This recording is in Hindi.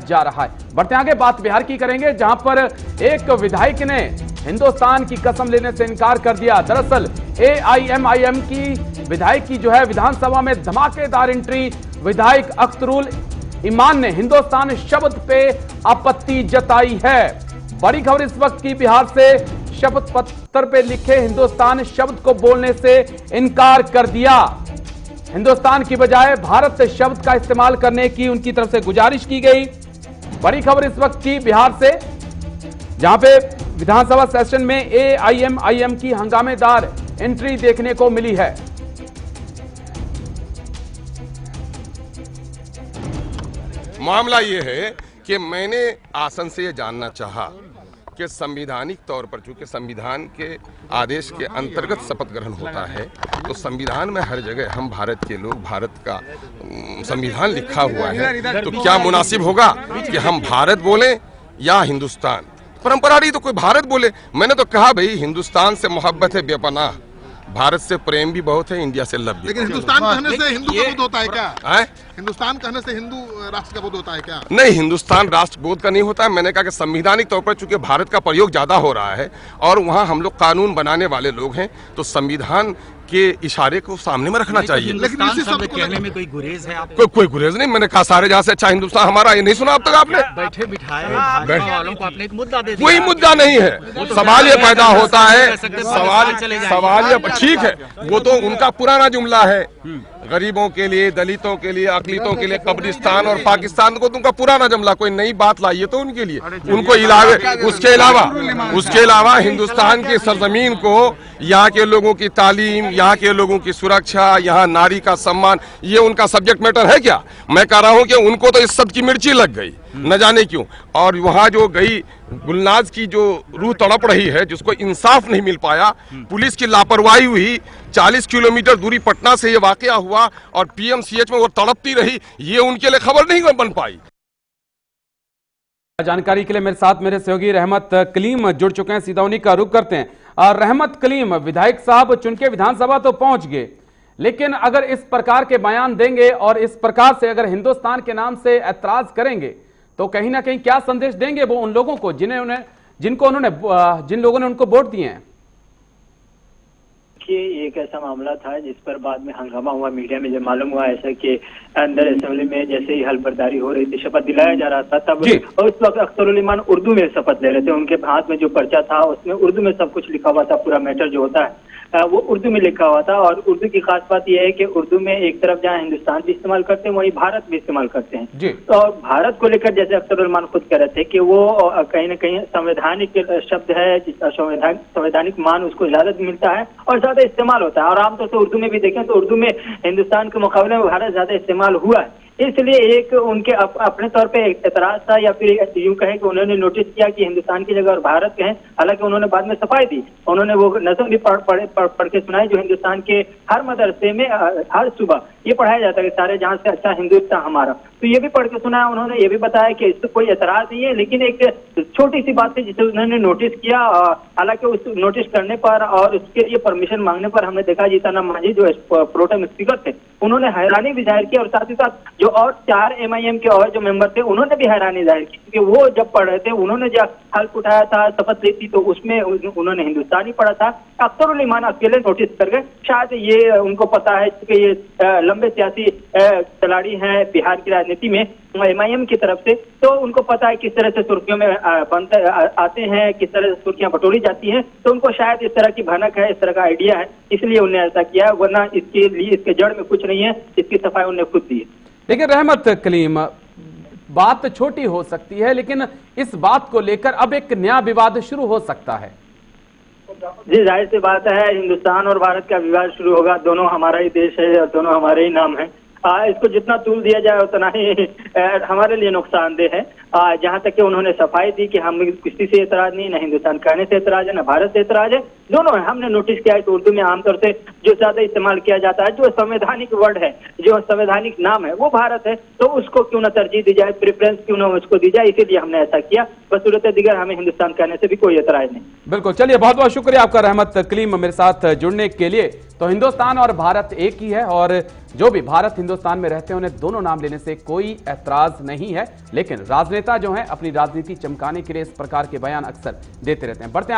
जा रहा है। बढ़ते आगे बात बिहार की करेंगे, जहां पर एक विधायक ने हिंदुस्तान की कसम लेने से इनकार कर दिया। दरअसल एआईएमआईएम की विधायक की जो है विधानसभा में धमाकेदार एंट्री। विधायक अख्तरुल ईमान ने हिंदुस्तान शब्द पे आपत्ति जताई है। बड़ी खबर इस वक्त की, बिहार से शपथ पत्र पे लिखे हिंदुस्तान शब्द को बोलने से इनकार कर दिया। हिंदुस्तान की बजाय भारत शब्द का इस्तेमाल करने की उनकी तरफ से गुजारिश की गई। बड़ी खबर इस वक्त की बिहार से, जहां पे विधानसभा सेशन में एआईएमआईएम की हंगामेदार एंट्री देखने को मिली है। मामला ये है कि मैंने आसन से ये जानना चाहा कि संवैधानिक तौर पर, चूंकि संविधान के आदेश के अंतर्गत शपथ ग्रहण होता है, तो संविधान में हर जगह हम भारत के लोग, भारत का संविधान लिखा हुआ है, तो क्या मुनासिब होगा कि हम भारत बोलें या हिंदुस्तान? परंपरा रही तो कोई भारत बोले। मैंने तो कहा भाई हिंदुस्तान से मोहब्बत है बेपनाह, भारत से प्रेम भी बहुत है, इंडिया से लव भी। लेकिन हिंदुस्तान कहने से हिंदू का बोध होता है क्या? हिंदुस्तान कहने से हिंदू राष्ट्र का बोध होता है क्या? नहीं, हिंदुस्तान राष्ट्र बोध का नहीं होता है। मैंने कहा कि संवैधानिक तौर पर चूंकि भारत का प्रयोग ज्यादा हो रहा है और वहाँ हम लोग कानून बनाने वाले लोग हैं, तो संविधान के इशारे को सामने में रखना चाहिए। लेकिन इसी शब्द कहने में कोई गुरेज है आपको? कोई गुरेज नहीं। मैंने कहा सारे जहाँ से अच्छा हिंदुस्तान हमारा, ये नहीं सुना अब तक आपने? बैठे बिठाए वालों को आपने एक मुद्दा दे दिया। कोई मुद्दा नहीं है। सवाल ये पैदा होता है, सवाल ये ठीक है, वो तो उनका पुराना जुमला है, गरीबों के लिए, दलितों के लिए, अकलितों के लिए कब्रिस्तान और पाकिस्तान को, तो उनका पुराना जुमला, कोई नई बात लाइए तो उनके लिए, उनको उसके अलावा हिंदुस्तान की सरजमीन को, यहाँ के लोगों की तालीम, यहाँ के लोगों की सुरक्षा, यहाँ नारी का सम्मान, ये उनका सब्जेक्ट मैटर है क्या? मैं कह रहा हूँ कि उनको तो इस सब की मिर्ची लग गई, न जाने क्यों। और वहाँ जो गई गुलनाज की जो रूह तड़प रही है, जिसको इंसाफ नहीं मिल पाया, पुलिस की लापरवाही हुई, 40 किलोमीटर दूरी पटना से ये वाकया हुआ और पीएमसीएच में वो तड़पती रही, ये उनके लिए खबर नहीं बन पाई। जानकारी के लिए मेरे साथ मेरे सहयोगी रहमत कलीम जुड़ चुके हैं, सीधा उन्हीं का रुख करते हैं। और रहमत कलीम, विधायक साहब चुनके विधानसभा तो पहुंच गए, लेकिन अगर इस प्रकार के बयान देंगे और इस प्रकार से अगर हिंदुस्तान के नाम से ऐतराज करेंगे, तो कहीं ना कहीं क्या संदेश देंगे वो उन लोगों को जिन लोगों ने उनको वोट दिए हैं? कि एक ऐसा मामला था जिस पर बाद में हंगामा हुआ मीडिया में, जब मालूम हुआ ऐसा कि अंदर असेंबली में जैसे ही हलफबर्दारी हो रही थी, शपथ दिलाया जा रहा था, तब उस वक्त अख्तरुल ईमान उर्दू में शपथ ले रहे थे। उनके हाथ में जो पर्चा था उसमें उर्दू में सब कुछ लिखा हुआ था, पूरा मैटर जो होता है वो उर्दू में लिखा हुआ था। और उर्दू की खास बात यह है कि उर्दू में एक तरफ जहाँ हिंदुस्तान भी इस्तेमाल करते हैं, वहीं भारत भी इस्तेमाल करते हैं। तो भारत को लेकर जैसे अख्तरुल ईमान खुद कह रहे थे कि वो कहीं ना कहीं संवैधानिक शब्द है, संवैधानिक मान उसको ज्यादा मिलता है और ज्यादा इस्तेमाल होता है। और आमतौर से उर्दू में भी देखें तो उर्दू में हिंदुस्तान के मुकाबले में भारत ज्यादा इस्तेमाल हुआ है, इसलिए एक उनके अपने तौर पे एतराज था, या फिर यूं कहें कि उन्होंने नोटिस किया कि हिंदुस्तान की जगह और भारत के हैं। हालांकि उन्होंने बाद में सफाई दी, उन्होंने वो नज़म भी पढ़ के सुनाई जो हिंदुस्तान के हर मदरसे में हर सुबह ये पढ़ाया जाता है कि सारे जहां से अच्छा हिंदुस्तान हमारा, तो ये भी पढ़ के सुनाया। उन्होंने ये भी बताया कि इससे कोई एतराज नहीं है, लेकिन एक छोटी सी बात थी जिसे उन्होंने नोटिस किया। हालांकि उस नोटिस करने पर और उसके लिए परमिशन मांगने पर हमने देखा जीतन मांझी जो प्रोटेम स्पीकर थे, उन्होंने हैरानी भी जाहिर की, और साथ ही साथ जो और 4 एमआईएम के और जो मेंबर थे उन्होंने भी हैरानी जाहिर की, क्योंकि वो जब पढ़ रहे थे, उन्होंने जब हल्फ उठाया था, शपथ ली थी, तो उसमें उन्होंने हिंदुस्तानी पढ़ा था। अख्तरुल ईमान अकेले नोटिस कर गए। शायद ये उनको पता है कि ये लंबे सियासी खिलाड़ी हैं बिहार की राजनीति में एमआईएम की तरफ से, तो उनको पता है किस तरह से सुर्खियों में आते हैं, किस तरह से सुर्खियां बटोरी जाती हैं, तो उनको शायद इस तरह की भनक है, इस तरह का आइडिया है, इसलिए उन्होंने ऐसा किया, वरना इसके लिए इसके जड़ में कुछ नहीं है, इसकी सफाई उन्होंने खुद दी है। लेकिन रहमत कलीम, बात छोटी हो सकती है, लेकिन इस बात को लेकर अब एक नया विवाद शुरू हो सकता है। जी, जाहिर सी बात है, हिंदुस्तान और भारत का विवाद शुरू होगा। दोनों हमारा ही देश है और दोनों हमारे ही नाम है। इसको जितना तूल दिया जाए उतना ही हमारे लिए नुकसानदेह है। जहां तक कि उन्होंने सफाई दी कि हम किसी से एतराज नहीं, न हिंदुस्तान कहने से एतराज है, न भारत से एतराज है, दोनों है। हमने नोटिस किया है कि उर्दू में आमतौर से जो ज्यादा इस्तेमाल किया जाता है, जो संवैधानिक वर्ड है, जो संवैधानिक नाम है, वो भारत है, तो उसको क्यों ना तरजीह दी जाए, प्रेफरेंस क्यों ना उसको दी जाए, इसीलिए हमने ऐसा किया। बसूरत दिगर हमें हिंदुस्तान कहने से भी कोई एतराज नहीं। बिल्कुल, चलिए बहुत बहुत शुक्रिया आपका रहमत कलीम मेरे साथ जुड़ने के लिए। तो हिंदुस्तान और भारत एक ही है और जो भी भारत हिंदुस्तान में रहते हैं उन्हें दोनों नाम लेने से कोई ऐतराज नहीं है, लेकिन राजनेता जो हैं अपनी राजनीति चमकाने के लिए इस प्रकार के बयान अक्सर देते रहते हैं। बढ़ते हैं